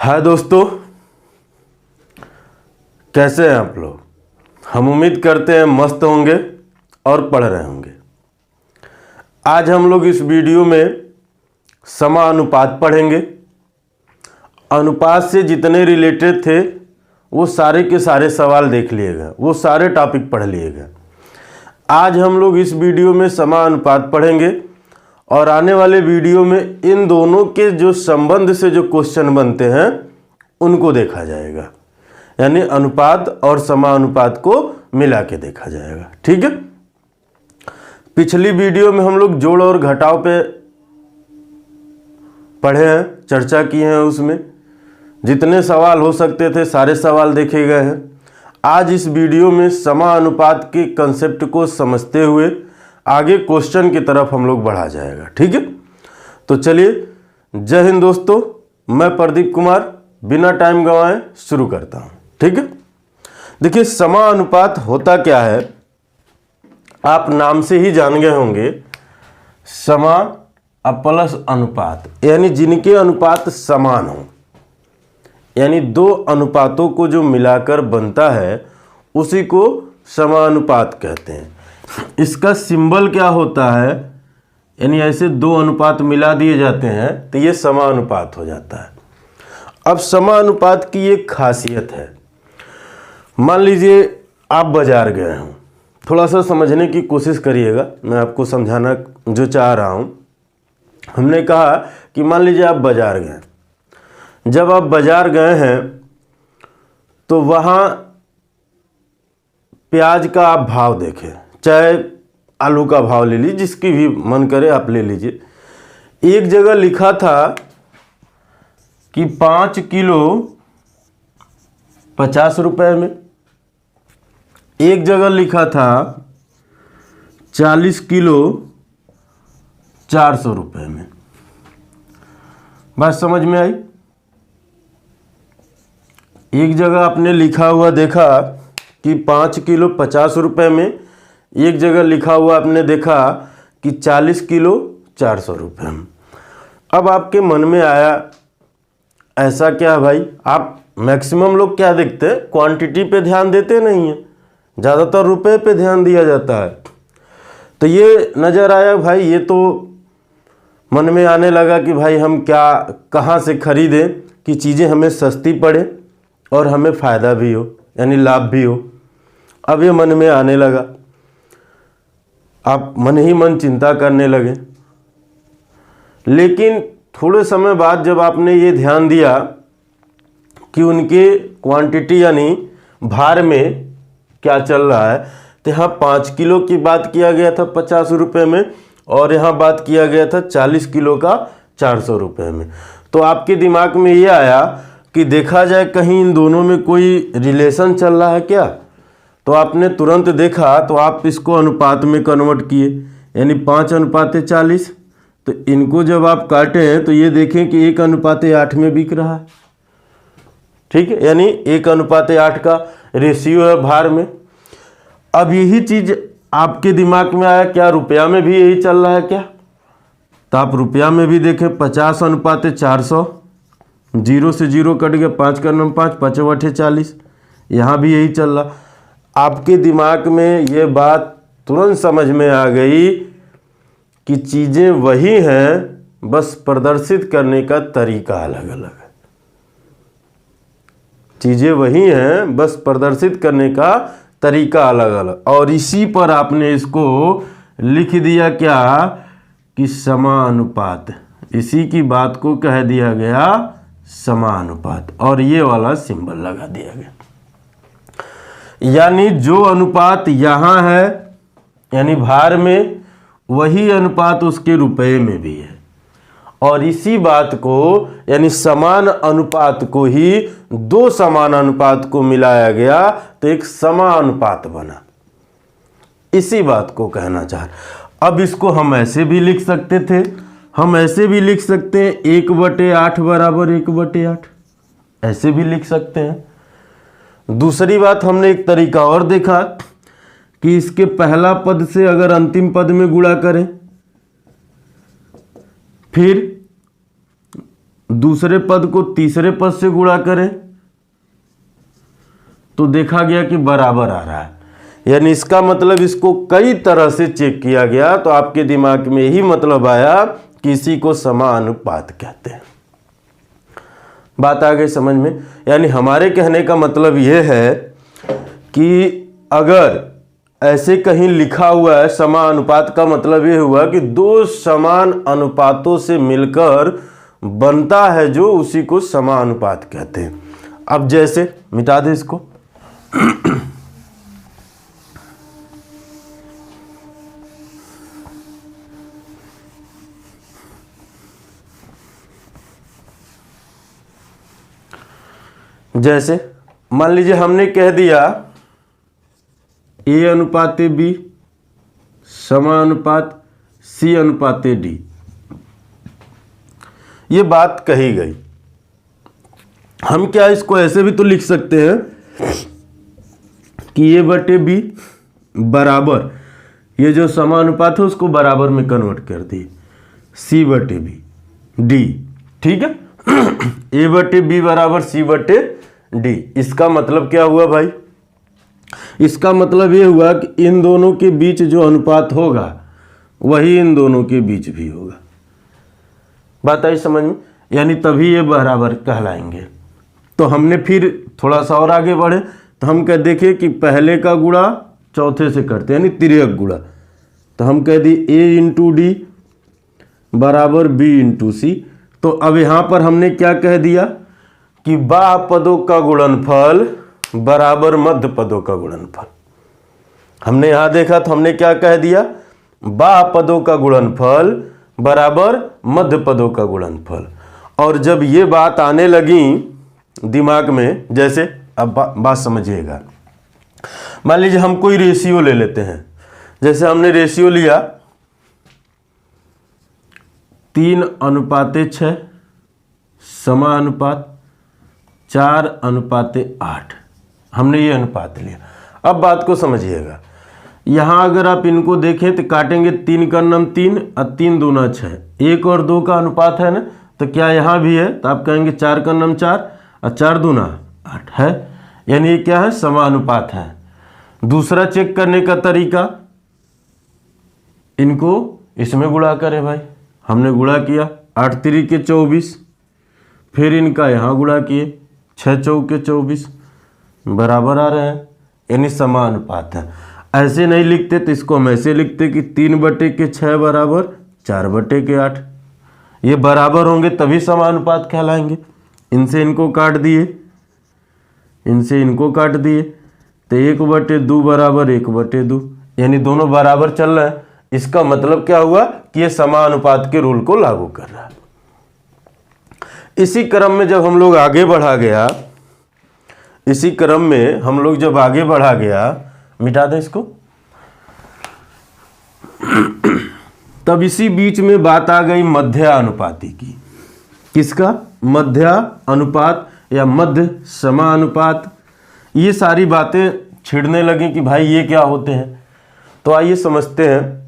हाय दोस्तों, कैसे हैं आप लोग। हम उम्मीद करते हैं मस्त होंगे और पढ़ रहे होंगे। आज हम लोग इस वीडियो में समानुपात पढ़ेंगे। अनुपात से जितने रिलेटेड थे वो सारे के सारे सवाल देख लिएगा, वो सारे टॉपिक पढ़ लिएगा। आज हम लोग इस वीडियो में समानुपात पढ़ेंगे और आने वाले वीडियो में इन दोनों के जो संबंध से जो क्वेश्चन बनते हैं उनको देखा जाएगा, यानी अनुपात और समानुपात को मिला के देखा जाएगा। ठीक है। पिछली वीडियो में हम लोग जोड़ और घटाव पे पढ़े हैं, चर्चा की है। उसमें जितने सवाल हो सकते थे सारे सवाल देखे गए हैं। आज इस वीडियो में समानुपात के कंसेप्ट को समझते हुए आगे क्वेश्चन की तरफ हम लोग बढ़ा जाएगा। ठीक है। तो चलिए, जय हिंद दोस्तों। मैं प्रदीप कुमार बिना टाइम गंवाए शुरू करता हूं। ठीक है। देखिए, समानुपात होता क्या है, आप नाम से ही जान गए होंगे। समा प्लस अनुपात, यानी जिनके अनुपात समान हो, यानी दो अनुपातों को जो मिलाकर बनता है उसी को समानुपात कहते हैं। इसका सिंबल क्या होता है, यानी ऐसे दो अनुपात मिला दिए जाते हैं तो ये समानुपात हो जाता है। अब समानुपात की एक खासियत है। मान लीजिए आप बाजार गए हो, थोड़ा सा समझने की कोशिश करिएगा, मैं आपको समझाना जो चाह रहा हूँ। हमने कहा कि मान लीजिए आप बाजार गए। जब आप बाजार गए हैं तो वहाँ प्याज का आप भाव देखें, चाहे आलू का भाव ले लीजिए, जिसकी भी मन करे आप ले लीजिए। एक जगह लिखा था कि 5 किलो 50 रुपए में, एक जगह लिखा था 40 किलो 400 रुपए में। बात समझ में आई। एक जगह आपने लिखा हुआ देखा कि 5 किलो 50 रुपए में, एक जगह लिखा हुआ आपने देखा कि 40 किलो 400 रुपये में। अब आपके मन में आया ऐसा क्या भाई, आप मैक्सिमम लोग क्या देखते हैं, क्वांटिटी पे ध्यान देते नहीं हैं, ज़्यादातर रुपए पे ध्यान दिया जाता है। तो ये नज़र आया भाई, ये तो मन में आने लगा कि भाई हम क्या कहाँ से खरीदें कि चीज़ें हमें सस्ती पड़े और हमें फ़ायदा भी हो, यानी लाभ भी हो। अब ये मन में आने लगा, आप मन ही मन चिंता करने लगे। लेकिन थोड़े समय बाद जब आपने ये ध्यान दिया कि उनके क्वांटिटी यानी भार में क्या चल रहा है, तो यहाँ 5 किलो की बात किया गया था 50 रुपये में और यहाँ बात किया गया था 40 किलो का 400 रुपये में। तो आपके दिमाग में ये आया कि देखा जाए कहीं इन दोनों में कोई रिलेशन चल रहा है क्या। तो आपने तुरंत देखा तो आप इसको अनुपात में कन्वर्ट किए, यानी 5:40। तो इनको जब आप काटें तो ये देखें कि 1:8 में बिक रहा है। ठीक है, यानी 1:8 का रेशियो है भार में। अब यही चीज आपके दिमाग में आया, क्या रुपया में भी यही चल रहा है क्या। तो आप रुपया में भी देखें 50:400, 0 से 0 कट गया, 5 का 9 5, 5 40, यहाँ भी यही चल रहा। आपके दिमाग में ये बात तुरंत समझ में आ गई कि चीज़ें वही हैं, बस प्रदर्शित करने का तरीका अलग अलग है। चीज़ें वही हैं, बस प्रदर्शित करने का तरीका अलग अलग। और इसी पर आपने इसको लिख दिया क्या कि समानुपात। इसी की बात को कह दिया गया समानुपात, और ये वाला सिंबल लगा दिया गया। यानी जो अनुपात यहाँ है, यानी भार में, वही अनुपात उसके रुपए में भी है। और इसी बात को, यानी समान अनुपात को ही दो समान अनुपात को मिलाया गया तो एक समानुपात बना। इसी बात को कहना चाह रहा। अब इसको हम ऐसे भी लिख सकते थे, हम ऐसे भी लिख सकते हैं 1/8 बराबर 1/8, ऐसे भी लिख सकते हैं। दूसरी बात, हमने एक तरीका और देखा कि इसके पहला पद से अगर अंतिम पद में गुणा करें, फिर दूसरे पद को तीसरे पद से गुणा करें तो देखा गया कि बराबर आ रहा है। यानी इसका मतलब इसको कई तरह से चेक किया गया तो आपके दिमाग में यही मतलब आया कि इसी को समानुपात कहते हैं। बात आ गई समझ में। यानी हमारे कहने का मतलब यह है कि अगर ऐसे कहीं लिखा हुआ है समानुपात का मतलब यह हुआ कि दो समान अनुपातों से मिलकर बनता है जो, उसी को समानुपात कहते हैं। अब जैसे मिटा दे इसको जैसे मान लीजिए हमने कह दिया A अनुपाते B समानुपात C अनुपाते D, ये बात कही गई। हम क्या इसको ऐसे भी तो लिख सकते हैं कि A बटे B बराबर, ये जो समानुपात है उसको बराबर में कन्वर्ट कर दिए C बटे B D, ठीक है। A बटे B बराबर C बटे D। इसका मतलब क्या हुआ भाई? इसका मतलब ये हुआ कि इन दोनों के बीच जो अनुपात होगा वही इन दोनों के बीच भी होगा। बात आई समझ में? यानी तभी ये बराबर कहलाएंगे। तो हमने फिर थोड़ा सा और आगे बढ़े तो हम कह देखें कि पहले का गुणा चौथे से करते हैं, यानी तिर्यक गुणा। तो हम कह दिए A इंटू डी बराबर B इंटू सी। तो अब यहाँ पर हमने क्या कह दिया कि बाह्य पदों का गुणनफल बराबर मध्य पदों का गुणनफल। हमने यहाँ देखा तो हमने क्या कह दिया, बाह्य पदों का गुणनफल बराबर मध्य पदों का गुणनफल। और जब ये बात आने लगी दिमाग में, जैसे अब बात समझिएगा, मान लीजिए हम कोई रेशियो ले लेते हैं। जैसे हमने रेशियो लिया 3:6 समानुपात 4:8, हमने ये अनुपात लिया। अब बात को समझिएगा, यहाँ अगर आप इनको देखें तो काटेंगे 3 का नम 3 और 3 दूना 6, 1 और 2 का अनुपात है ना, तो क्या यहाँ भी है? तो आप कहेंगे 4 का नम 4 और 4 दूना 8 है, यानी ये क्या है? समानुपात है। दूसरा चेक करने का तरीका, इनको इसमें गुणा करें भाई। हमने गुणा किया 8 3 के 24, फिर इनका यहाँ गुणा किए 6 4 के 24, बराबर आ रहे हैं, यानी समानुपात है। ऐसे नहीं लिखते तो इसको हम ऐसे लिखते कि 3/6 बराबर 4/8। ये बराबर होंगे तभी समानुपात कहलाएंगे। इनसे इनको काट दिए, इनसे इनको काट दिए, तो 1/2 बराबर 1/2, यानी दोनों बराबर चल रहे हैं। इसका मतलब क्या हुआ कि ये समानुपात के रूल को लागू कर रहा है। इसी क्रम में जब हम लोग आगे बढ़ा गया, इसी क्रम में हम लोग जब आगे बढ़ा गया, मिटा दें इसको, तब इसी बीच में बात आ गई मध्यानुपाती की। किसका? मध्यानुपात या मध्य समानुपात। ये सारी बातें छिड़ने लगी कि भाई ये क्या होते हैं। तो आइए समझते हैं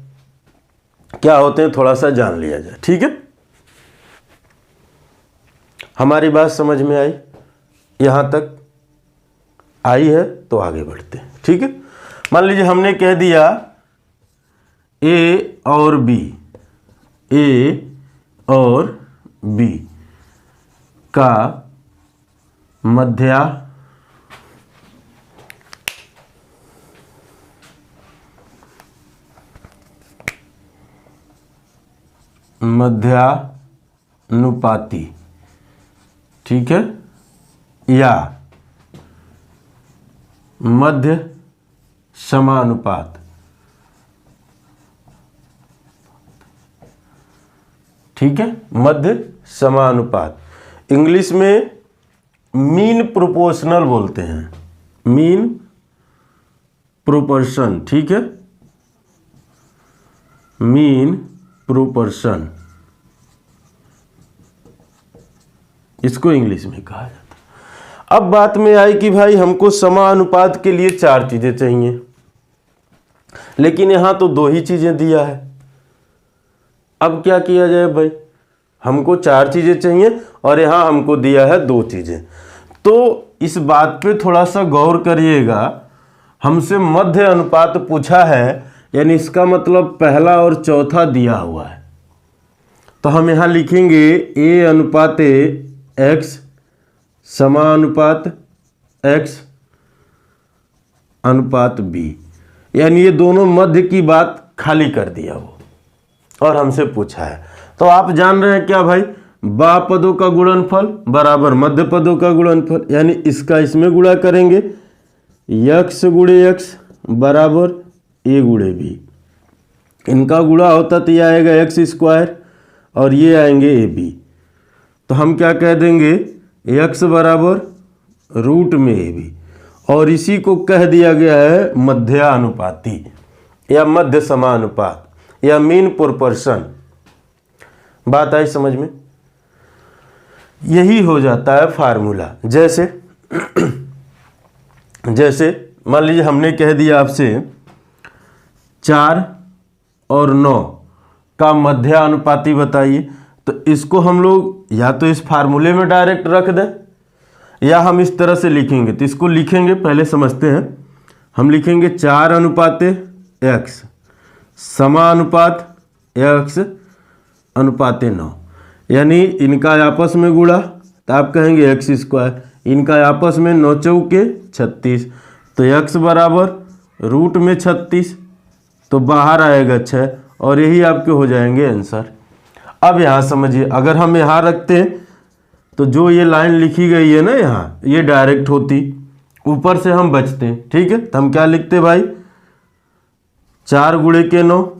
क्या होते हैं, थोड़ा सा जान लिया जाए, ठीक है। हमारी बात समझ में आई? यहां तक आई है तो आगे बढ़ते हैं, ठीक है। मान लीजिए हमने कह दिया A और B, A और B का मध्यानुपाती, ठीक है, या मध्य समानुपात, ठीक है, मध्य समानुपात। इंग्लिश में मीन प्रोपोर्शनल बोलते हैं, मीन प्रोपोर्शन, ठीक है, मीन प्रोपोर्शन इसको इंग्लिश में कहा जाता है। अब बात में आई कि भाई हमको समानुपात के लिए 4 चीजें चाहिए, लेकिन यहां तो 2 ही चीजें दिया है। अब क्या किया जाए भाई? हमको 4 चीज़ें चाहिए और यहाँ हमको दिया है 2 चीज़ें। तो इस बात पे थोड़ा सा गौर करिएगा, हमसे मध्य अनुपात पूछा है, यानी इसका मतलब पहला और चौथा दिया हुआ है। तो हम यहाँ लिखेंगे A अनुपात X समानुपात X अनुपात B, यानी ये दोनों मध्य की बात खाली कर दिया वो और हमसे पूछा है। तो आप जान रहे हैं क्या भाई, बाह्य पदों का गुणनफल बराबर मध्य पदों का गुणनफल, यानी इसका इसमें गुणा करेंगे, x गुणे x बराबर a गुणे b, इनका गुणा होता तो ये आएगा एक्स स्क्वायर और ये आएंगे ए बी। तो हम क्या कह देंगे, x बराबर रूट में ए बी, और इसी को कह दिया गया है मध्यानुपाती या मध्य समानुपात या मीन प्रोपोर्शन। बात आई समझ में? यही हो जाता है फार्मूला। जैसे मान लीजिए हमने कह दिया आपसे 4 और 9 का मध्यानुपाती बताइए, तो इसको हम लोग या तो इस फार्मूले में डायरेक्ट रख दें या हम इस तरह से लिखेंगे। तो इसको लिखेंगे, पहले समझते हैं। हम लिखेंगे 4 अनुपात x समानुपात x अनुपात 9, यानी इनका आपस में गुणा तो आप कहेंगे एक्स स्क्वायर, इनका आपस में 9 चौके 36, तो x बराबर रूट में 36, तो बाहर आएगा 6 और यही आपके हो जाएंगे आंसर। अब यहाँ समझिए, अगर हम यहाँ रखते हैं तो जो ये लाइन लिखी गई है ना यहाँ, ये डायरेक्ट होती, ऊपर से हम बचते हैं। ठीक है, तो हम क्या लिखते भाई, 4 गुणे के 9,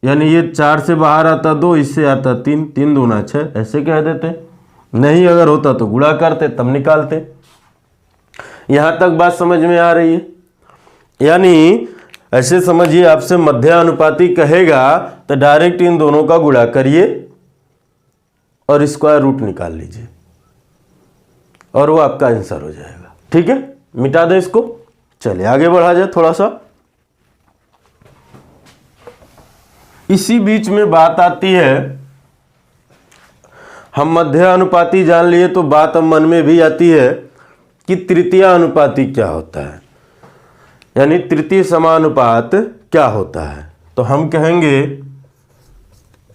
यानी ये 4 से बाहर आता 2, इससे आता 3, 3 दूना 6, ऐसे कह देते। नहीं अगर होता तो गुणा करते तब निकालते। यहाँ तक बात समझ में आ रही है? यानी ऐसे समझिए, आपसे मध्यानुपाती कहेगा तो डायरेक्ट इन दोनों का गुणा करिए और स्क्वायर रूट निकाल लीजिए और वो आपका आंसर हो जाएगा। ठीक है, मिटा दें इसको। चलिए आगे बढ़ा जाए थोड़ा सा। इसी बीच में बात आती है, हम मध्यानुपाती जान लिए तो बात अब मन में भी आती है कि तृतीय अनुपाती क्या होता है, यानी तृतीय समानुपात क्या होता है। तो हम कहेंगे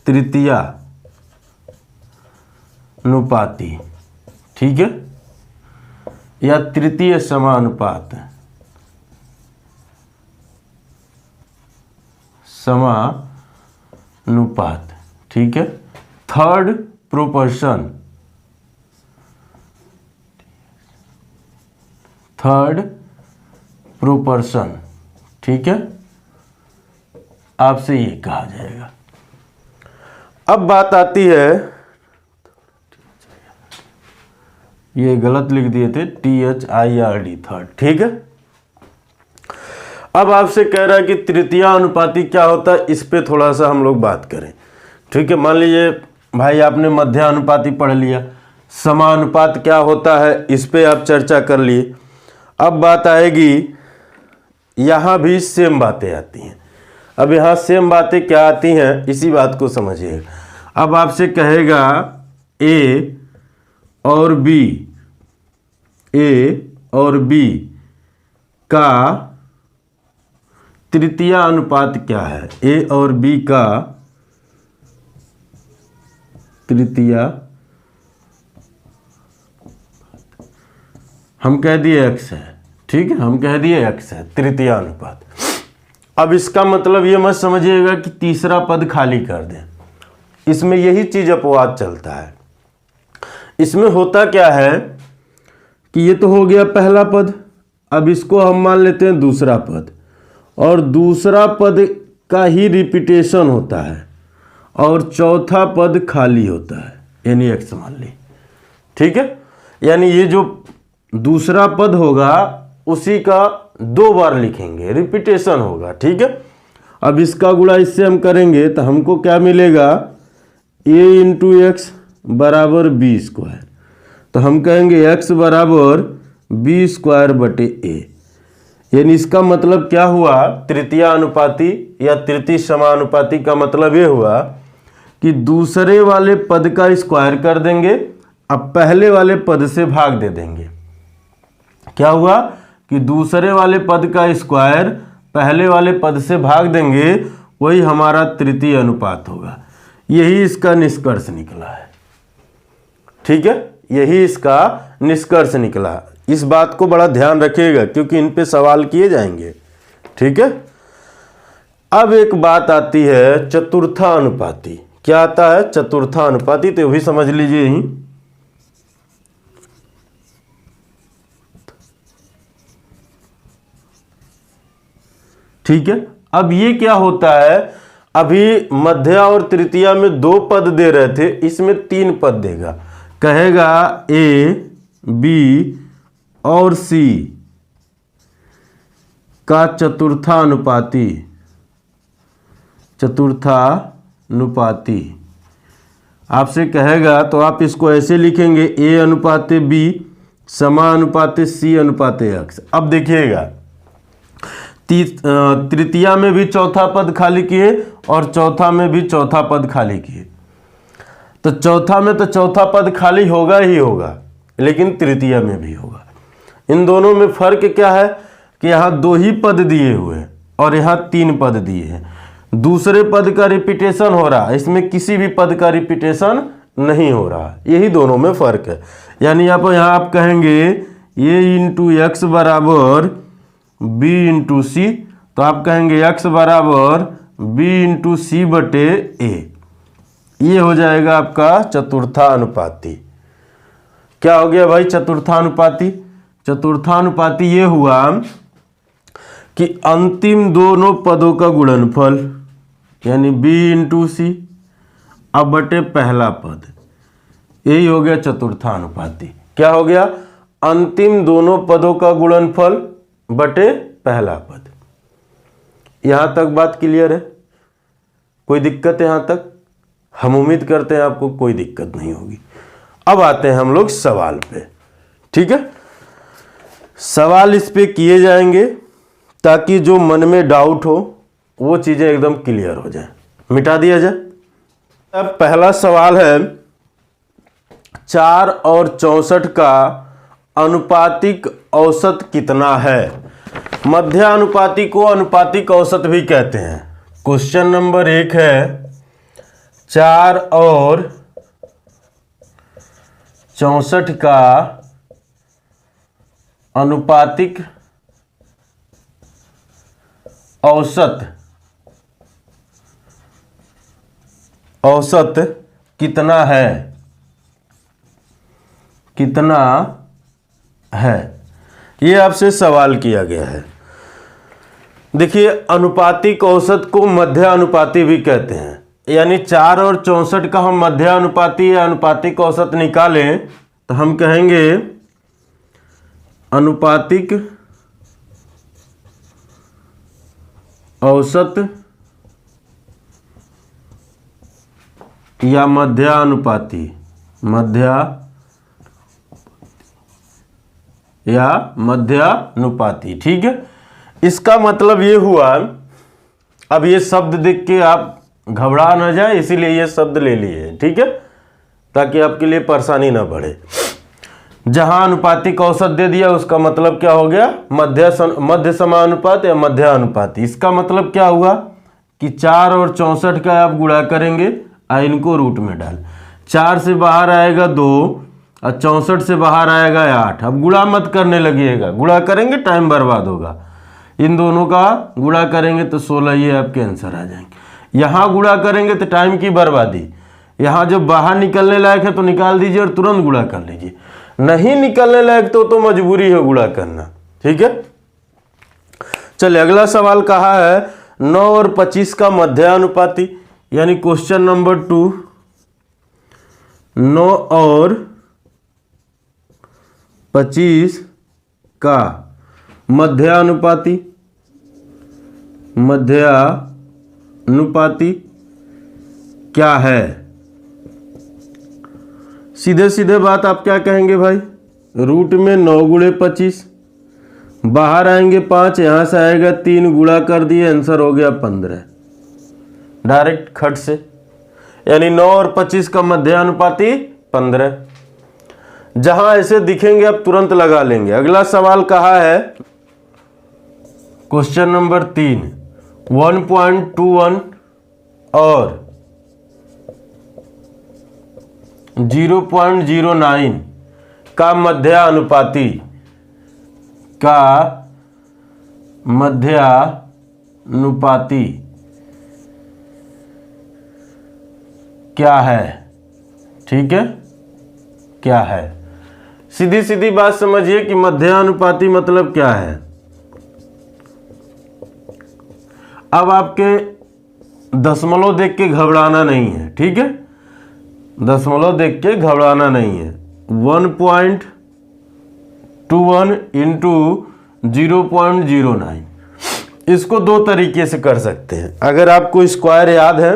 तृतीय अनुपाती, ठीक है, या तृतीय समानुपात समानुपात, ठीक है, थर्ड प्रोपोर्शन, थर्ड प्रोपोर्शन, ठीक है, आपसे ये कहा जाएगा। अब बात आती है, ये गलत लिख दिए थे, THIRD थर्ड, ठीक है। अब आपसे कह रहा है कि तृतीय अनुपाती क्या होता है, इस पे थोड़ा सा हम लोग बात करें। ठीक है, मान लीजिए भाई आपने मध्यानुपाती पढ़ लिया, समानुपात क्या होता है इस पे आप चर्चा कर लिए। अब बात आएगी, यहाँ भी सेम बातें आती हैं। अब यहाँ सेम बातें क्या आती हैं, इसी बात को समझिए। अब आपसे कहेगा A और B, A और B का तृतीय अनुपात क्या है। A और B का तृतीय, हम कह दिए x है, ठीक है, हम कह दिए x है तृतीय अनुपात। अब इसका मतलब ये मत समझिएगा कि तीसरा पद खाली कर दें, इसमें यही चीज अपवाद चलता है। इसमें होता क्या है कि ये तो हो गया पहला पद, अब इसको हम मान लेते हैं दूसरा पद, और दूसरा पद का ही रिपीटेशन होता है और चौथा पद खाली होता है, यानी x मान ली। ठीक है, यानी ये जो दूसरा पद होगा उसी का 2 बार लिखेंगे, रिपीटेशन होगा। ठीक है, अब इसका गुणा इससे हम करेंगे तो हमको क्या मिलेगा, a इंटू एक्स बराबर b स्क्वायर। तो हम कहेंगे x बराबर b स्क्वायर बटे a, यानी इसका मतलब क्या हुआ, तृतीय अनुपाती या तृतीय समानुपाती का मतलब ये हुआ कि दूसरे वाले पद का स्क्वायर कर देंगे, अब पहले वाले पद से भाग दे देंगे। क्या हुआ कि दूसरे वाले पद का स्क्वायर पहले वाले पद से भाग देंगे, वही हमारा तृतीय अनुपात होगा। यही इसका निष्कर्ष निकला है। ठीक है, यही इसका निष्कर्ष निकला। इस बात को बड़ा ध्यान रखिएगा क्योंकि इन पे सवाल किए जाएंगे। ठीक है, अब एक बात आती है चतुर्थानुपाती। क्या आता है? चतुर्थानुपाती। तो भी समझ लीजिए यही। ठीक है, अब ये क्या होता है, अभी मध्या और तृतीया में 2 पद दे रहे थे, इसमें 3 पद देगा। कहेगा ए, बी और सी का चतुर्थानुपाती। चतुर्थानुपाती आपसे कहेगा तो आप इसको ऐसे लिखेंगे, ए अनुपाते बी समानुपाते सी अनुपाते एक्स। अब देखिएगा तृतीया में भी चौथा पद खाली किए और चौथा में भी चौथा पद खाली किए। तो चौथा में तो चौथा पद खाली होगा ही होगा, लेकिन तृतीया में भी होगा। इन दोनों में फर्क क्या है कि यहाँ 2 ही पद दिए हुए हैं और यहाँ 3 पद दिए हैं। दूसरे पद का रिपीटेशन हो रहा है, इसमें किसी भी पद का रिपीटेशन नहीं हो रहा। यही दोनों में फर्क है। यानी यहाँ आप कहेंगे ए इंटू एक्स बराबर बी इंटू सी, तो आप कहेंगे एक्स बराबर बी इंटू सी बटे ए। ये हो जाएगा आपका चतुर्थानुपाती। क्या हो गया भाई चतुर्थानुपाती? चतुर्थानुपाती ये हुआ कि अंतिम दोनों पदों का गुणनफल यानी b इंटू सी अब बटे पहला पद, यही हो गया चतुर्थानुपाती। क्या हो गया? अंतिम दोनों पदों का गुणनफल बटे पहला पद। यहां तक बात क्लियर है? कोई दिक्कत है यहां तक? हम उम्मीद करते हैं आपको कोई दिक्कत नहीं होगी। अब आते हैं हम लोग सवाल पे। ठीक है, सवाल इस पे किए जाएंगे ताकि जो मन में डाउट हो वो चीजें एकदम क्लियर हो जाए, मिटा दिया जाए। अब पहला सवाल है 4 और 64 का अनुपातिक औसत कितना है? मध्यानुपाती को अनुपातिक औसत भी कहते हैं। क्वेश्चन नंबर 1 है 4 और 64 का अनुपातिक औसत कितना है? कितना है, ये आपसे सवाल किया गया है। देखिए, अनुपातिक औसत को मध्यानुपाती भी कहते हैं। यानी 4 और 64 का हम मध्यानुपाती या अनुपातिक औसत निकालें तो हम कहेंगे अनुपातिक औसत या मध्यानुपाती, मध्यानुपाती। ठीक है, इसका मतलब ये हुआ, अब ये शब्द देख के आप घबरा न जाए, इसीलिए ये शब्द ले लिए। ठीक है, ताकि आपके लिए परेशानी ना बढ़े। जहां अनुपातिक औसत दे दिया उसका मतलब क्या हो गया? मध्य समानुपात या मध्यानुपाती। इसका मतलब क्या हुआ कि 4 और 64 का आप गुणा करेंगे और इनको रूट में डाल। 4 से बाहर आएगा 2 और 64 से बाहर आएगा 8। अब गुणा मत करने लगिएगा, गुणा करेंगे टाइम बर्बाद होगा। इन दोनों का गुणा करेंगे तो 16, ये आपके आंसर आ जाएंगे। यहाँ गुणा करेंगे तो टाइम की बर्बादी। यहाँ जब बाहर निकलने लायक है तो निकाल दीजिए और तुरंत गुणा कर लीजिए। नहीं निकलने लायक तो मजबूरी है गुणा करना। ठीक है, चलिए अगला सवाल कहा है 9 और 25 का मध्यानुपाती। यानी क्वेश्चन नंबर 2, 9 और 25 का मध्यानुपाती क्या है? सीधे सीधे बात आप क्या कहेंगे भाई? रूट में 9 गुणे 25, बाहर आएंगे 5, यहां से आएगा 3, गुणा कर दिए, आंसर हो गया 15। डायरेक्ट खट से यानी 9 और 25 का मध्यानुपाती 15। जहां ऐसे दिखेंगे आप तुरंत लगा लेंगे। अगला सवाल कहा है, क्वेश्चन नंबर 3, 1.21 और 0.09 का मध्यानुपाती क्या है? ठीक है, क्या है? सीधी सीधी बात समझिए कि मध्यानुपाती मतलब क्या है। अब आपके दशमलव देख के घबराना नहीं है, ठीक है, दशमलव देख के घबराना नहीं है। 1.21 इंटू 0.09, इसको दो तरीके से कर सकते हैं। अगर आपको स्क्वायर याद है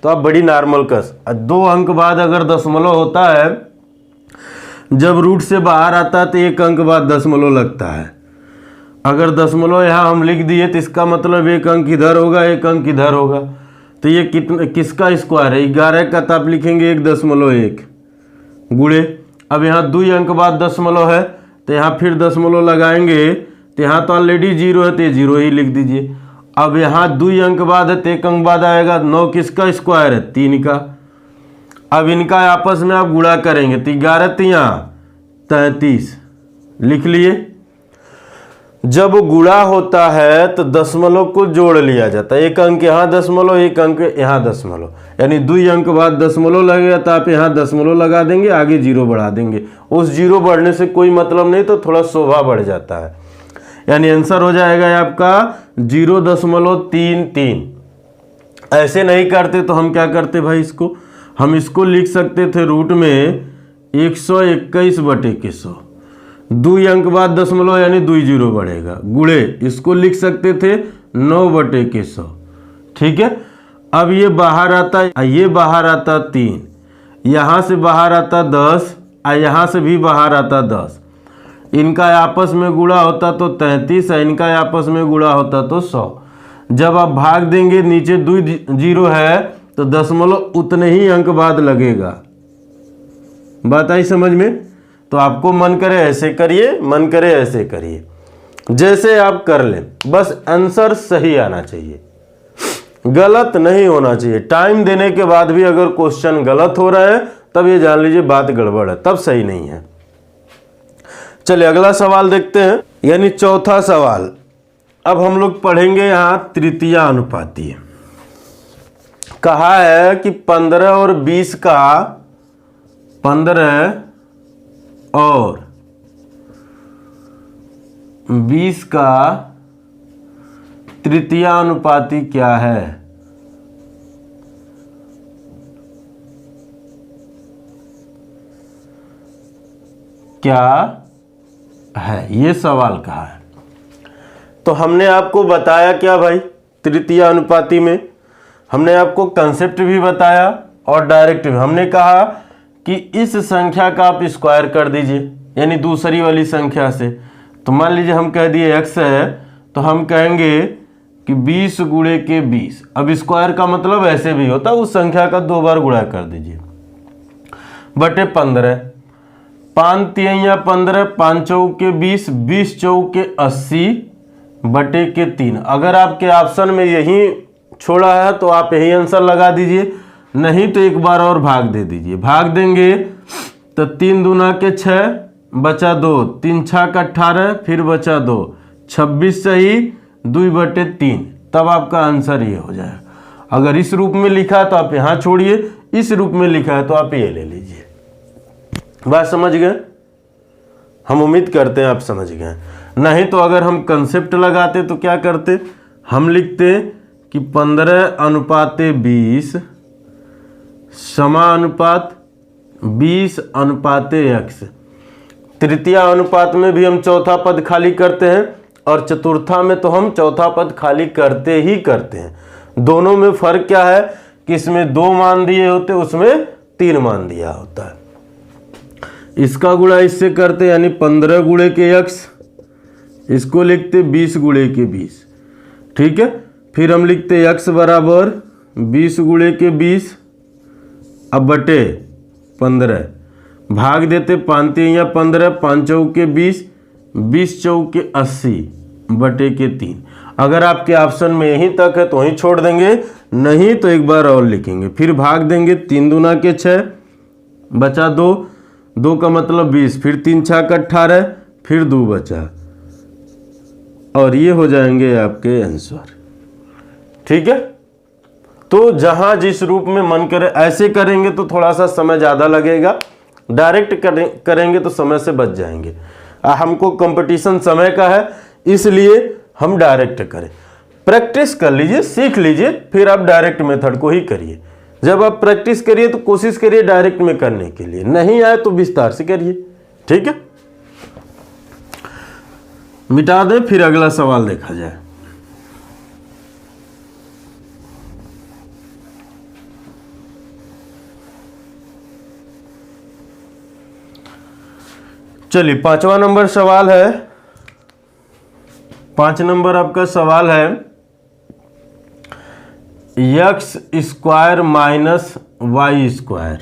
तो आप बड़ी नॉर्मल कर, 2 अंक बाद अगर दशमलव होता है, जब रूट से बाहर आता है तो 1 अंक बाद दशमलव लगता है। अगर दशमलव यहाँ हम लिख दिए तो इसका मतलब 1 अंक इधर होगा, 1 अंक इधर होगा। तो ये किसका स्क्वायर है? 11 का तो आप लिखेंगे 1.1 गुणे, अब यहाँ 2 अंक बाद दशमलव है तो यहाँ फिर दशमलव लगाएंगे तो यहाँ तो ऑलरेडी 0 है तो ये 0 ही लिख दीजिए। अब यहाँ 2 अंक बाद है तो 1 अंक बाद आएगा। 9 किसका स्क्वायर है? 3 का। अब इनका आपस में आप गुणा करेंगे तो 11 तिया 33 लिख लिए। जब गुणा होता है तो दशमलव को जोड़ लिया जाता है, 1 अंक यहाँ दशमलव, 1 अंक यहाँ दशमलव, यानी 2 अंक बाद दशमलव लगेगा तो आप यहाँ दशमलव लगा देंगे, आगे 0 बढ़ा देंगे। उस 0 बढ़ने से कोई मतलब नहीं, तो थोड़ा शोभा बढ़ जाता है। यानी आंसर हो जाएगा आपका 0.33। ऐसे नहीं करते तो हम क्या करते भाई, हम इसको लिख सकते थे रूट में 121/100, 2 अंक बाद दशमलव यानी 2 0 बढ़ेगा, गुणे इसको लिख सकते थे 9/100। ठीक है, अब ये बाहर आता, ये बाहर आता 3, यहाँ से बाहर आता 10, यहाँ से भी बाहर आता 10। इनका आपस में गुणा होता तो 33 है, इनका आपस में गुणा होता तो 100। जब आप भाग देंगे, नीचे 2 0 है तो दशमलव उतने ही अंक बाद लगेगा। बात आई समझ में? तो आपको मन करे ऐसे करिए, मन करे ऐसे करिए, जैसे आप कर लें, बस आंसर सही आना चाहिए, गलत नहीं होना चाहिए। टाइम देने के बाद भी अगर क्वेश्चन गलत हो रहा है तब ये जान लीजिए बात गड़बड़ है, तब सही नहीं है। चलिए अगला सवाल देखते हैं, यानी चौथा सवाल। अब हम लोग पढ़ेंगे यहाँ तृतीय अनुपाती। कहा है कि 15 और 20 का 15 और 20 का तृतीय अनुपाती क्या है? क्या है ये सवाल कहा है। तो हमने आपको बताया क्या भाई, तृतीय अनुपाती में हमने आपको कंसेप्ट भी बताया और डायरेक्ट भी। हमने कहा कि इस संख्या का आप स्क्वायर कर दीजिए, यानी दूसरी वाली संख्या से। तो मान लीजिए हम कह दिए x है, तो हम कहेंगे कि 20 गुणे के 20। अब स्क्वायर का मतलब ऐसे भी होता है, उस संख्या का 2 बार गुणा कर दीजिए, बटे 15, 5 तिया 15, 5 चौके 20, 20 चौके 80 बटे के 3। अगर आपके ऑप्शन में यही छोड़ा है तो आप यही आंसर लगा दीजिए, नहीं तो एक बार और भाग दे दीजिए। भाग देंगे तो 3 दूना के 6 बचा 2, 3 6 का 18, फिर बचा 2, 26 सही 2/3, तब आपका आंसर ये हो जाएगा। अगर इस रूप में लिखा है तो आप यहाँ छोड़िए, इस रूप में लिखा है तो आप ये ले लीजिए। बात समझ गए? हम उम्मीद करते हैं आप समझ गए। नहीं तो अगर हम कंसेप्ट लगाते तो क्या करते, हम लिखते कि 15/20 समानुपात 20/x। तृतीय अनुपात में भी हम चौथा पद खाली करते हैं और चतुर्था में तो हम चौथा पद खाली करते ही करते हैं। दोनों में फर्क क्या है कि इसमें 2 मान दिए होते, उसमें 3 मान दिया होता है। इसका गुणा इससे करते यानी 15 गुणे के x, इसको लिखते 20 गुणे के 20। ठीक है, फिर हम लिखते x बराबर 20 गुणे के 20 अब बटे 15, भाग देते 5 या 15, 5 चौके 20, 20 चौके 80 बटे के 3। अगर आपके ऑप्शन में यहीं तक है तो वहीं छोड़ देंगे, नहीं तो एक बार और लिखेंगे, फिर भाग देंगे 3 दूना के 6, बचा 2, 2 का मतलब 20, फिर 3 छक 18, फिर 2 बचा, और ये हो जाएंगे आपके आंसर। ठीक है, तो जहां जिस रूप में मन करे ऐसे करेंगे तो थोड़ा सा समय ज़्यादा लगेगा, डायरेक्ट करेंगे तो समय से बच जाएंगे। हमको कंपटीशन समय का है, इसलिए हम डायरेक्ट करें। प्रैक्टिस कर लीजिए, सीख लीजिए, फिर आप डायरेक्ट मेथड को ही करिए। जब आप प्रैक्टिस करिए तो कोशिश करिए डायरेक्ट में करने के लिए, नहीं आए तो विस्तार से करिए। ठीक है, मिटा दें, फिर अगला सवाल देखा जाए। चलिए 5वां नंबर सवाल है। 5 नंबर आपका सवाल है, x square minus y square,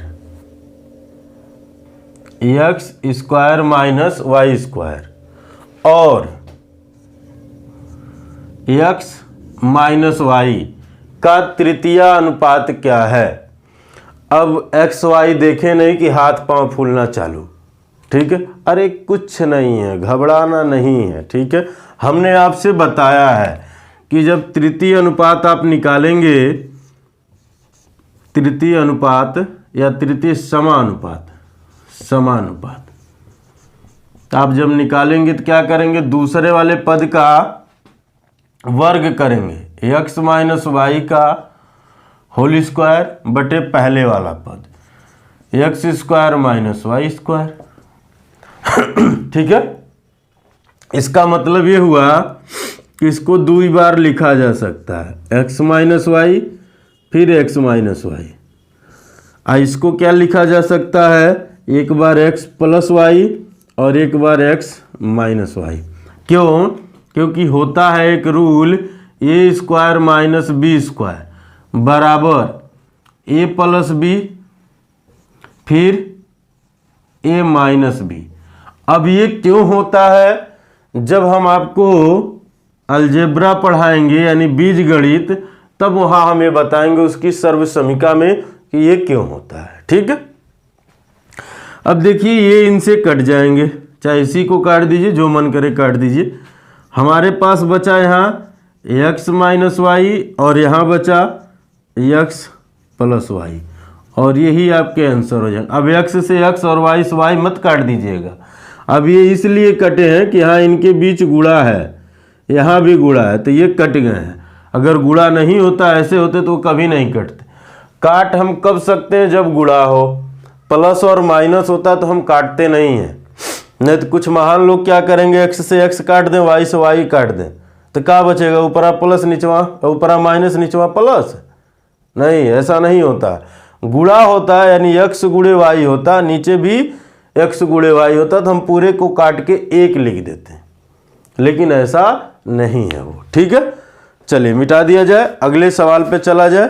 x square minus y square और एक्स माइनस वाई का तृतीय अनुपात क्या है। अब एक्स वाई देखे नहीं कि हाथ पांव फूलना चालू। ठीक है, अरे कुछ नहीं है, घबराना नहीं है। ठीक है, हमने आपसे बताया है कि जब तृतीय अनुपात आप निकालेंगे, तृतीय अनुपात या तृतीय समानुपात, समानुपात आप जब निकालेंगे तो क्या करेंगे, दूसरे वाले पद का वर्ग करेंगे, एक्स माइनस वाई का होल स्क्वायर बटे पहले वाला पद x square minus y square. ठीक है, इसका मतलब ये हुआ कि इसको 2 बार लिखा जा सकता है, एक्स माइनस वाई फिर एक्स माइनस वाई। इसको क्या लिखा जा सकता है, एक बार एक्स प्लस वाई और एक बार एक्स माइनस वाई। क्यों? क्योंकि होता है एक रूल, ए स्क्वायर माइनस बी स्क्वायर बराबर ए प्लस बी फिर ए माइनस बी। अब ये क्यों होता है, जब हम आपको अलजेब्रा पढ़ाएंगे यानी बीजगणित, तब वहाँ हमें बताएंगे उसकी सर्वसमीका में कि ये क्यों होता है। ठीक है, अब देखिए ये इनसे कट जाएंगे, चाहे इसी को काट दीजिए, जो मन करे काट दीजिए। हमारे पास बचा यहाँ एक्स माइनस वाई और यहाँ बचा एक्स प्लस वाई, और यही आपके आंसर हो जाएगा। अब एक्स से एक्स और वाई से वाई मत काट दीजिएगा। अब ये इसलिए कटे हैं कि यहाँ इनके बीच गुणा है, यहाँ भी गुणा है, तो ये कट गए हैं। अगर गुणा नहीं होता, ऐसे होते तो कभी नहीं कटते। काट हम कब सकते हैं, जब गुणा हो। प्लस और माइनस होता तो हम काटते नहीं हैं। नहीं तो कुछ महान लोग क्या करेंगे, एक्स से एक्स काट दें, वाई से वाई काट दें, तो क्या बचेगा, ऊपरा प्लस निचवा, ऊपरा माइनस निचवा प्लस। नहीं, ऐसा नहीं होता। गुणा होता है यानी एक्स गुणे वाई होता, नीचे भी एक्स गुणे वाई होता, तो हम पूरे को काट के 1 लिख देते हैं, लेकिन ऐसा नहीं है वो। ठीक है, चलिए मिटा दिया जाए, अगले सवाल पे चला जाए।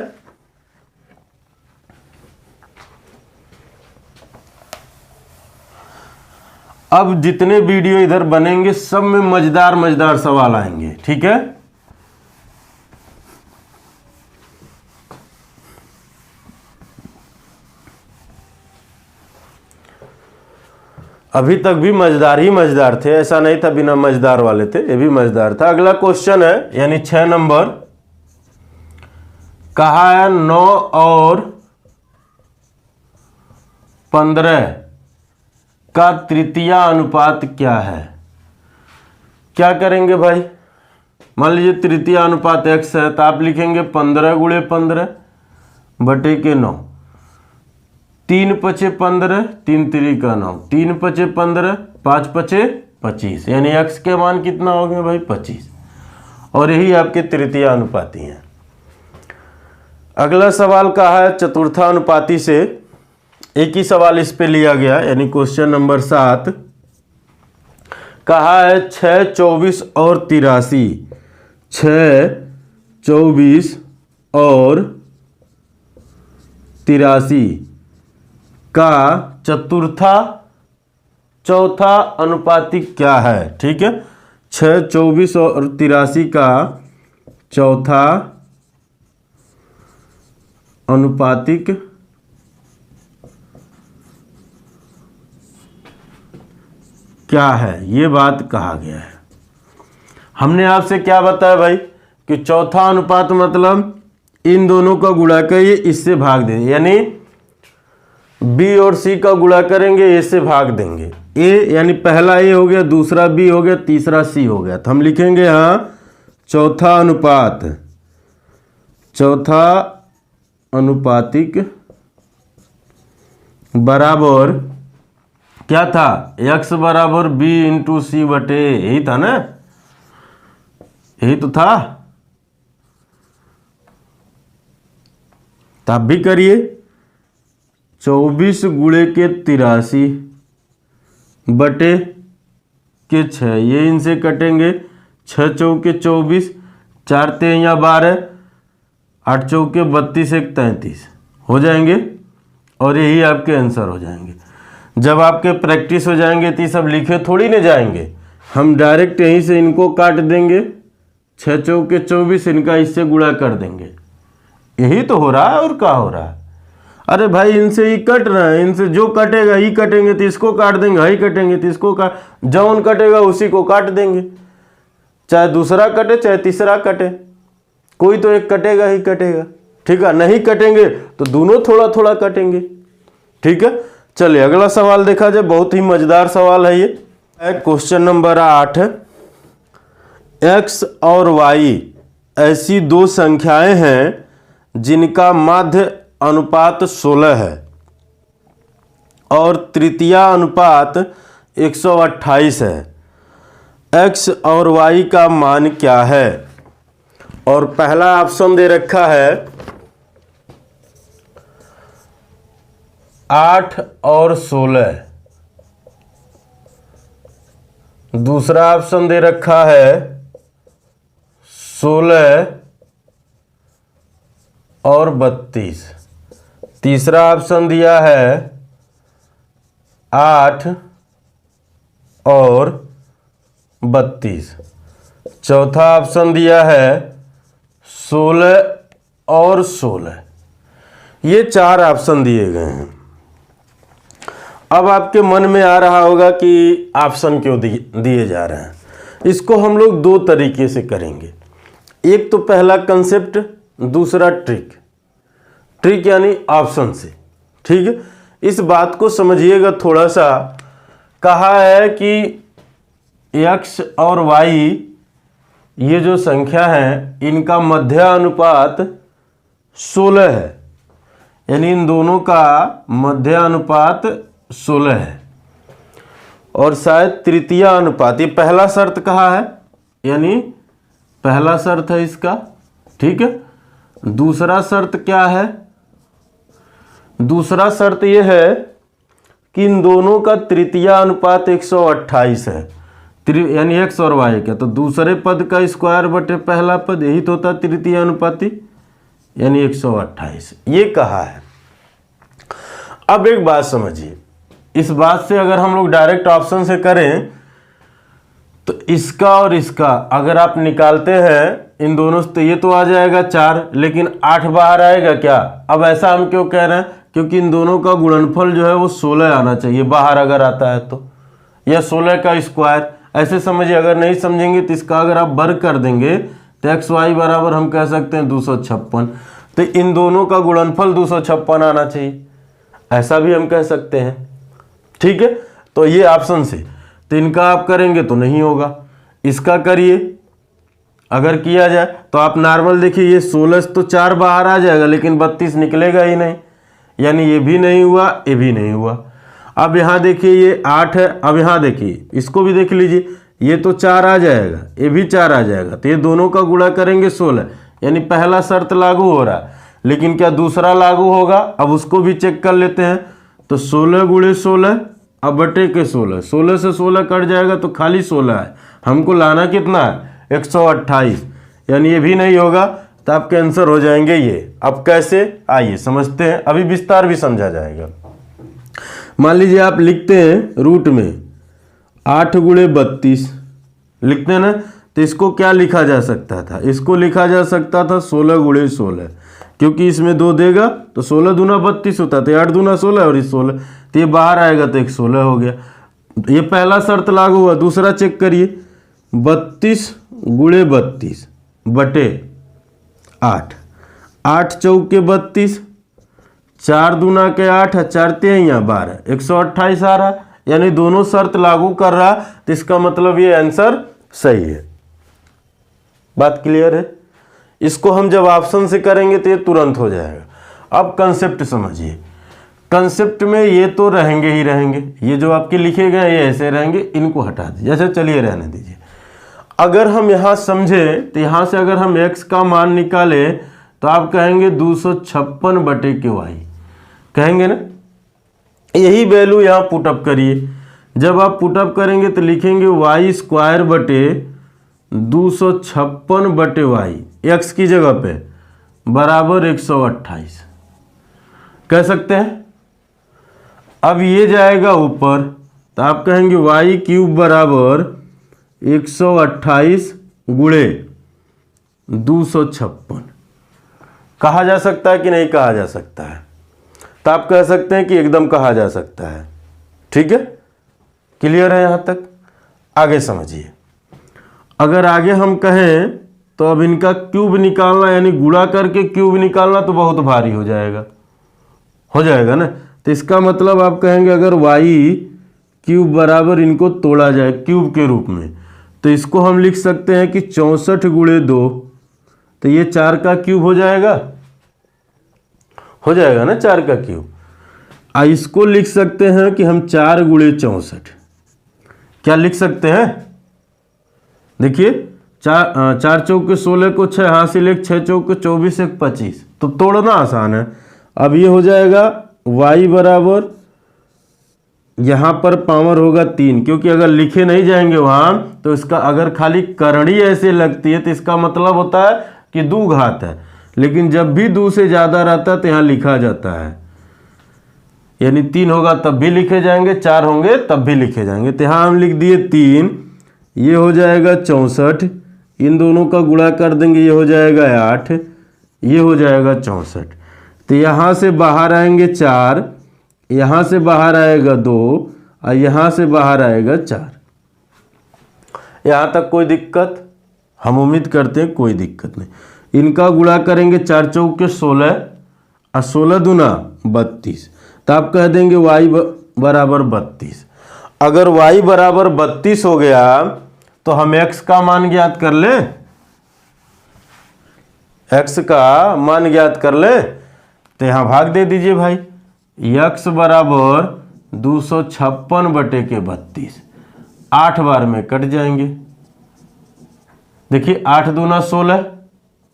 अब जितने वीडियो इधर बनेंगे सब में मजेदार मजेदार सवाल आएंगे। ठीक है, अभी तक भी मजेदार ही मजेदार थे, ऐसा नहीं था बिना मजेदार वाले थे, ये भी मजेदार था। अगला क्वेश्चन है यानी 6 नंबर, कहा है 9 और 15 का तृतीय अनुपात क्या है। क्या करेंगे भाई, मान लीजिए तृतीय अनुपात x है, तो आप लिखेंगे 15 गुणे 15 बटे के 9, 3 पचे 15, 3 तिरिका 9, 3 पचे 15, 5 पचे 25, यानी x के मान कितना हो गया भाई 25, और यही आपके तृतीय अनुपाती हैं। अगला सवाल कहा है चतुर्थानुपाती से, एक ही सवाल इस पे लिया गया, यानी क्वेश्चन नंबर 7 कहा है 6, 24 और 83, 6, 24 और 83 का चौथा अनुपातिक क्या है। ठीक है, 6, 24 और 83 का चौथा अनुपातिक क्या है, ये बात कहा गया है। हमने आपसे क्या बताया भाई कि चौथा अनुपात मतलब इन दोनों का गुणा करिए, इससे भाग देंगे, यानी बी और सी का गुणा करेंगे, ए से भाग देंगे। ए यानी पहला ए हो गया, दूसरा बी हो गया, तीसरा सी हो गया। तो हम लिखेंगे यहाँ चौथा अनुपातिक बराबर क्या था, x बराबर बी इंटू सी बटे, यही था ना, यही तो था। तो आप भी करिए, 24 गुणे के 83 बटे के 6, ये इनसे कटेंगे, 6 चौके 24, 4 तेया 12, 8 चौके 32, 1 33 हो जाएंगे, और यही आपके आंसर हो जाएंगे। जब आपके प्रैक्टिस हो जाएंगे तो ये सब लिखे थोड़ी ना जाएंगे, हम डायरेक्ट यहीं से इनको काट देंगे, 6 चौके 24, इनका इससे गुणा कर देंगे। यही तो हो रहा है, और क्या हो रहा है। अरे भाई इनसे ही कट रहा है, इनसे जो कटेगा ही कटेंगे, तो इसको काट देंगे, ही कटेंगे तो इसको काट, जौन कटेगा उसी को काट देंगे, चाहे दूसरा कटे चाहे तीसरा कटे, कोई तो एक कटेगा ही कटेगा। ठीक है, नहीं कटेंगे तो दोनों थोड़ा थोड़ा कटेंगे। ठीक है, चलिए अगला सवाल देखा जाए, बहुत ही मजेदार सवाल है ये। क्वेश्चन नंबर 8, x और y ऐसी दो संख्याएं हैं जिनका माध्य अनुपात 16 है और तृतीया अनुपात 128 है। x और y का मान क्या है। और पहला ऑप्शन दे रखा है 8 और 16, दूसरा ऑप्शन दे रखा है 16 और 32, तीसरा ऑप्शन दिया है 8 और 32, चौथा ऑप्शन दिया है 16 और 16। ये 4 ऑप्शन दिए गए हैं। अब आपके मन में आ रहा होगा कि ऑप्शन क्यों दिए जा रहे हैं। इसको हम लोग 2 तरीके से करेंगे, एक तो पहला कंसेप्ट, दूसरा ट्रिक यानी ऑप्शन से। ठीक है, इस बात को समझिएगा थोड़ा सा। कहा है कि x और y ये जो संख्या है इनका मध्य अनुपात 16 है, यानी इन दोनों का मध्य अनुपात 16 है। और शायद तृतीय अनुपात, ये पहला शर्त कहा है, यानी पहला शर्त है इसका। ठीक है, दूसरा शर्त क्या है, दूसरा शर्त ये है कि इन दोनों का तृतीय अनुपात 128 है, यानी x और y का। तो दूसरे पद का स्क्वायर बटे पहला पद, यही तो होता तृतीय अनुपाती, यानी 128, ये कहा है। अब एक बात समझिए, इस बात से अगर हम लोग डायरेक्ट ऑप्शन से करें तो इसका और इसका अगर आप निकालते हैं इन दोनों से, तो ये तो आ जाएगा 4, लेकिन 8 बाहर आएगा क्या। अब ऐसा हम क्यों कह रहे हैं, क्योंकि इन दोनों का गुणनफल जो है वो 16 आना चाहिए बाहर अगर आता है तो, या 16 का स्क्वायर, ऐसे समझिए। अगर नहीं समझेंगे तो इसका अगर आप वर्ग कर देंगे तो एक्स वाई बराबर हम कह सकते हैं 256, तो इन दोनों का गुणनफल 256 आना चाहिए, ऐसा भी हम कह सकते हैं। ठीक है, तो ये ऑप्शन से, तो इनका आप करेंगे तो नहीं होगा, इसका करिए। अगर किया जाए तो आप नॉर्मल देखिए, ये 16 तो 4 बाहर आ जाएगा, लेकिन 32 निकलेगा ही नहीं, यानी ये भी नहीं हुआ, ये भी नहीं हुआ। अब यहाँ देखिए ये 8 है, अब यहाँ देखिए इसको भी देख लीजिए, ये तो 4 आ जाएगा, ये भी 4 आ जाएगा, तो ये दोनों का गुणा करेंगे 16, यानी पहला शर्त लागू हो रहा है। लेकिन क्या दूसरा लागू होगा, अब उसको भी चेक कर लेते हैं। तो 16 गुणे 16 अब बटे के 16, 16 से 16 कट जाएगा तो खाली 16 है, हमको लाना कितना है 128, यानी ये भी नहीं होगा, तो आपके आंसर हो जाएंगे ये। अब कैसे, आइए समझते हैं, अभी विस्तार भी समझा जाएगा। मान लीजिए आप लिखते हैं रूट में 8 गुणे 32 लिखते हैं ना, तो इसको क्या लिखा जा सकता था? इसको लिखा जा सकता था 16 गुणे 16, क्योंकि इसमें 2 देगा तो 16 दूना 32 होता, तो 8 दूना 16 और इस 16, तो ये बाहर आएगा तो एक 16 हो गया। ये पहला शर्त लागू हुआ। दूसरा चेक करिए, 32 गुणे 32 बटे 8, 8 चौके 32, 4 दूना के 8 है, 4 तिहाइयाँ 12, 128 आ रहा, यानी दोनों शर्त लागू कर रहा, तो इसका मतलब ये आंसर सही है। बात क्लियर है? इसको हम जब ऑप्शन से करेंगे तो ये तुरंत हो जाएगा। अब कंसेप्ट समझिए। कंसेप्ट में ये तो रहेंगे ही रहेंगे, ये जो आपके लिखे गए ये ऐसे रहेंगे, इनको हटा दीजिए। अच्छा चलिए रहने दीजिए। अगर हम यहाँ समझें तो यहाँ से अगर हम x का मान निकालें तो आप कहेंगे 256 बटे के y, कहेंगे ना। यही वैल्यू यहाँ पुटअप करिए। जब आप पुटअप करेंगे तो लिखेंगे वाई स्क्वायर बटे 256 बटे y, x की जगह पे बराबर 128 कह सकते हैं। अब ये जाएगा ऊपर, तो आप कहेंगे वाई क्यूब बराबर 128 गुणे 256 कहा जा सकता है कि नहीं कहा जा सकता है? तो आप कह सकते हैं कि एकदम कहा जा सकता है। ठीक है, क्लियर है यहाँ तक? आगे समझिए। अगर आगे हम कहें तो अब इनका क्यूब निकालना, यानी गुणा करके क्यूब निकालना तो बहुत भारी हो जाएगा ना। तो इसका मतलब आप कहेंगे अगर वाई क्यूब बराबर इनको तोड़ा जाए क्यूब के रूप में, तो इसको हम लिख सकते हैं कि 64 गुणे 2, तो ये 4 का क्यूब हो जाएगा ना, 4 का क्यूब। इसको लिख सकते हैं कि हम 4 गुणे 64, क्या लिख सकते हैं? देखिए 4 चौके 16 को 6 हासिल, 1 6 चौके 24, 1 25, तो तोड़ना आसान है। अब ये हो जाएगा y बराबर, यहाँ पर पावर होगा 3, क्योंकि अगर लिखे नहीं जाएंगे वहाँ तो इसका अगर खाली करणी ऐसे लगती है तो इसका मतलब होता है कि 2 घात है, लेकिन जब भी 2 से ज़्यादा रहता है तो यहाँ लिखा जाता है, यानी 3 होगा तब भी लिखे जाएंगे, 4 होंगे तब भी लिखे जाएंगे। तो यहाँ हम लिख दिए 3, ये हो जाएगा 64, इन दोनों का गुणा कर देंगे, ये हो जाएगा 8, ये हो जाएगा 64। तो यहाँ से बाहर आएंगे 4, यहाँ से बाहर आएगा 2 और यहाँ से बाहर आएगा 4। यहाँ तक कोई दिक्कत? हम उम्मीद करते हैं कोई दिक्कत नहीं। इनका गुणा करेंगे 4 चौके 16 और 16 दूना 32, तो आप कह देंगे y बराबर 32। अगर y बराबर 32 हो गया तो हम x का मान ज्ञात कर ले, x का मान ज्ञात कर ले। तो यहाँ भाग दे दीजिए भाई, x बराबर 256 बटे के 32, 8 बार में कट जाएंगे। देखिए 8 दूना 16,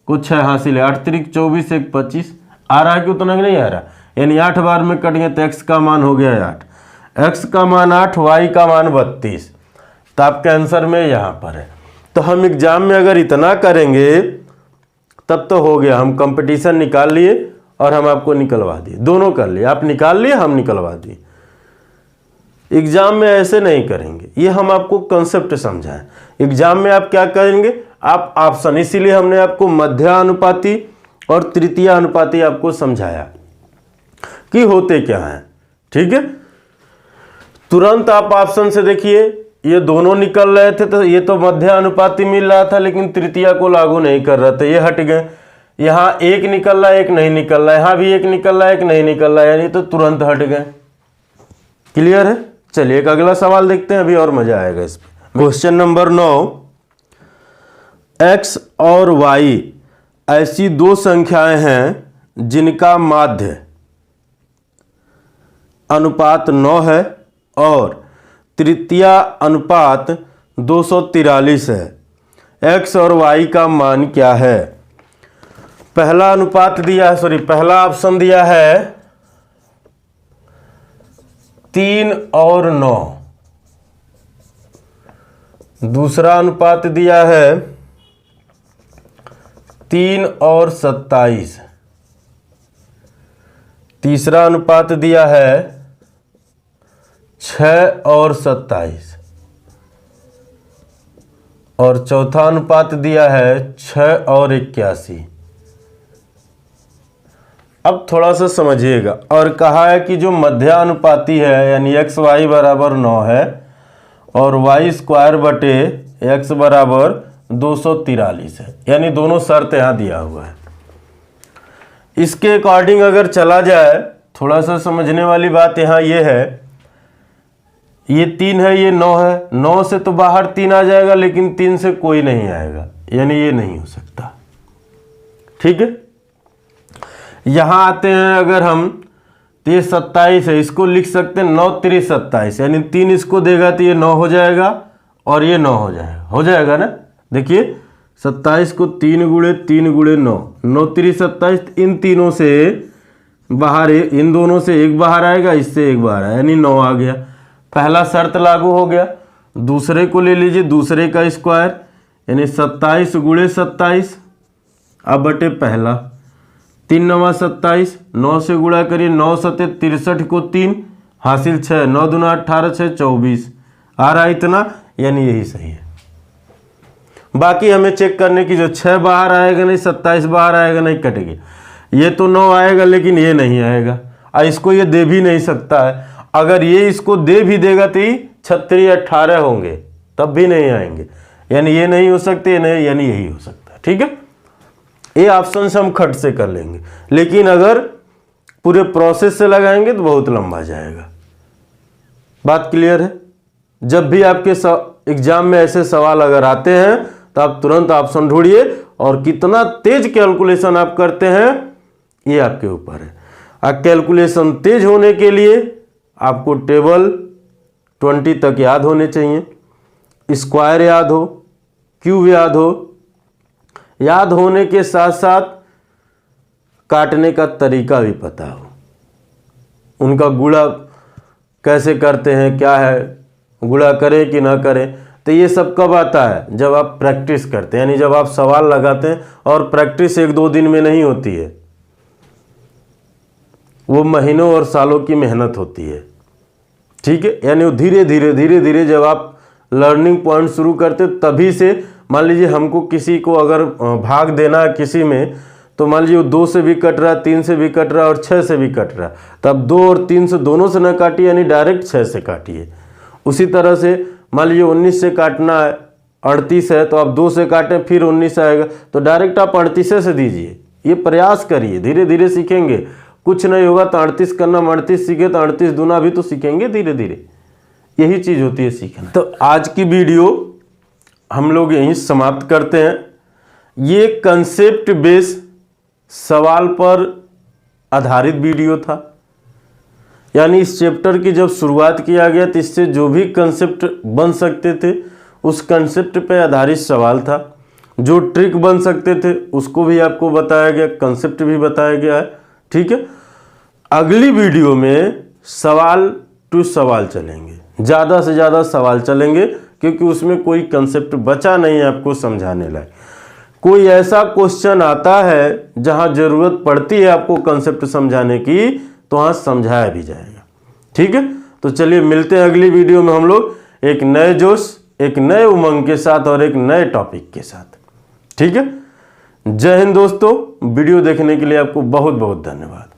कुछ 6 हासिल है, 8 त्रिक 24, 1 25 आ रहा है कि उतना नहीं आ रहा, यानी 8 बार में कट गए तो x का मान हो गया 8, x का मान 8, y का मान 32, तो आपके आंसर में यहाँ पर है। तो हम एग्जाम में अगर इतना करेंगे तब तो हो गया, हम कंपटीशन निकाल लिए और हम आपको निकलवा दिए, दोनों कर लिए, आप निकाल लिए हम निकलवा दिए। एग्जाम में ऐसे नहीं करेंगे, ये हम आपको कंसेप्ट समझाएं। एग्जाम में आप क्या करेंगे, आप ऑप्शन, इसीलिए हमने आपको मध्यानुपाती और तृतीय अनुपाती आपको समझाया कि होते क्या हैं। ठीक है, तुरंत आप ऑप्शन से देखिए, ये दोनों निकल रहे थे तो ये तो मध्यानुपाती मिल रहा था, लेकिन तृतीय को लागू नहीं कर रहा था, ये हट गए। यहाँ एक निकल रहा है, एक नहीं निकल रहा है, यहाँ भी एक निकल रहा है, एक नहीं निकल रहा है, यानी तो तुरंत हट गए। क्लियर है? चलिए एक अगला सवाल देखते हैं, अभी और मजा आएगा इस पे। क्वेश्चन नंबर 9, x और y ऐसी 2 संख्याएं हैं जिनका माध्य अनुपात 9 है और तृतीय अनुपात 243 है। x और y का मान क्या है? पहला अनुपात दिया है, पहला ऑप्शन दिया है 3 और 9, दूसरा अनुपात दिया है 3 और 27, तीसरा अनुपात दिया है 6 और 27 और चौथा अनुपात दिया है 6 और 81। अब थोड़ा सा समझिएगा, और कहा है कि जो मध्यानुपाती है यानी x y बराबर 9 है और y स्क्वायर बटे x बराबर 243 है, यानी दोनों शर्त यहाँ दिया हुआ है। इसके अकॉर्डिंग अगर चला जाए, थोड़ा सा समझने वाली बात यहाँ ये है, ये 3 है, ये 9 है, 9 से तो बाहर 3 आ जाएगा, लेकिन 3 से कोई नहीं आएगा, यानी ये नहीं हो सकता। ठीक है, यहाँ आते हैं अगर हम, तो ये 27 है, इसको लिख सकते हैं 9 3 27, यानी 3 इसको देगा तो ये 9 हो जाएगा और ये 9 हो जाएगा ना। देखिए 27 को 3 गुणे 9, 9 3 27, इन तीनों से बाहर, इन दोनों से एक बाहर आएगा, इससे एक बाहर आया, यानी 9 आ गया। पहला शर्त लागू हो गया। दूसरे को ले लीजिए, दूसरे का स्क्वायर, यानी 27 गुणे 27 अब बटे पहला, 3 9 27, 9 से गुणा करिए, 9 7 63 को 3 हासिल 6, 9 दूना 18 6 24 आ रहा है इतना, यानी यही सही है। बाकी हमें चेक करने की जो 6 बाहर आएगा नहीं, 27 बाहर आएगा नहीं, कटेगी। ये तो 9 आएगा लेकिन ये नहीं आएगा, और इसको ये दे भी नहीं सकता है। अगर ये इसको दे भी देगा तो 36 18 होंगे, तब भी नहीं आएंगे, यानी ये नहीं हो सकते, नहीं, यानी यही हो सकता है। ठीक है, ये ऑप्शन से हम खट से कर लेंगे, लेकिन अगर पूरे प्रोसेस से लगाएंगे तो बहुत लंबा जाएगा। बात क्लियर है? जब भी आपके एग्जाम में ऐसे सवाल अगर आते हैं तो आप तुरंत ऑप्शन ढूंढिए, और कितना तेज कैलकुलेशन आप करते हैं ये आपके ऊपर है। और कैलकुलेशन तेज होने के लिए आपको टेबल 20 तक याद होने चाहिए, स्क्वायर याद हो, क्यूब याद हो, याद होने के साथ साथ काटने का तरीका भी पता हो, उनका गुणा कैसे करते हैं, क्या है, गुणा करें कि ना करें। तो ये सब कब आता है? जब आप प्रैक्टिस करते हैं, यानी जब आप सवाल लगाते हैं। और प्रैक्टिस 1-2 दिन में नहीं होती है, वो महीनों और सालों की मेहनत होती है। ठीक है, यानी वो धीरे धीरे जब आप लर्निंग पॉइंट शुरू करते तभी से, मान लीजिए हमको किसी को अगर भाग देना है किसी में, तो मान लीजिए वो 2 से भी कट रहा है, 3 से भी कट रहा है और 6 से भी कट रहा है, तब 2 और 3 से दोनों से न काटिए, यानी डायरेक्ट 6 से काटिए। उसी तरह से मान लीजिए 19 से काटना है, 38 है, तो आप 2 से काटें फिर 19 आएगा, तो डायरेक्ट आप 38 से दीजिए। ये प्रयास करिए, धीरे धीरे सीखेंगे, कुछ नहीं होगा तो 38 करना, 38 सीखे तो 38 दूना भी तो सीखेंगे धीरे धीरे, यही चीज़ होती है सीखना। तो आज की वीडियो हम लोग यहीं समाप्त करते हैं। ये कंसेप्ट बेस सवाल पर आधारित वीडियो था, यानी इस चैप्टर की जब शुरुआत किया गया तो इससे जो भी कंसेप्ट बन सकते थे उस कंसेप्ट पे आधारित सवाल था। जो ट्रिक बन सकते थे उसको भी आपको बताया गया, कंसेप्ट भी बताया गया है। ठीक है, अगली वीडियो में सवाल टू सवाल चलेंगे, ज़्यादा से ज़्यादा सवाल चलेंगे, क्योंकि उसमें कोई कंसेप्ट बचा नहीं है आपको समझाने लायक। कोई ऐसा क्वेश्चन आता है जहां ज़रूरत पड़ती है आपको कंसेप्ट समझाने की, तो वहाँ समझाया भी जाएगा। ठीक है, तो चलिए मिलते हैं अगली वीडियो में हम लोग एक नए जोश, एक नए उमंग के साथ और एक नए टॉपिक के साथ। ठीक है, जय हिंद दोस्तों। वीडियो देखने के लिए आपको बहुत बहुत धन्यवाद।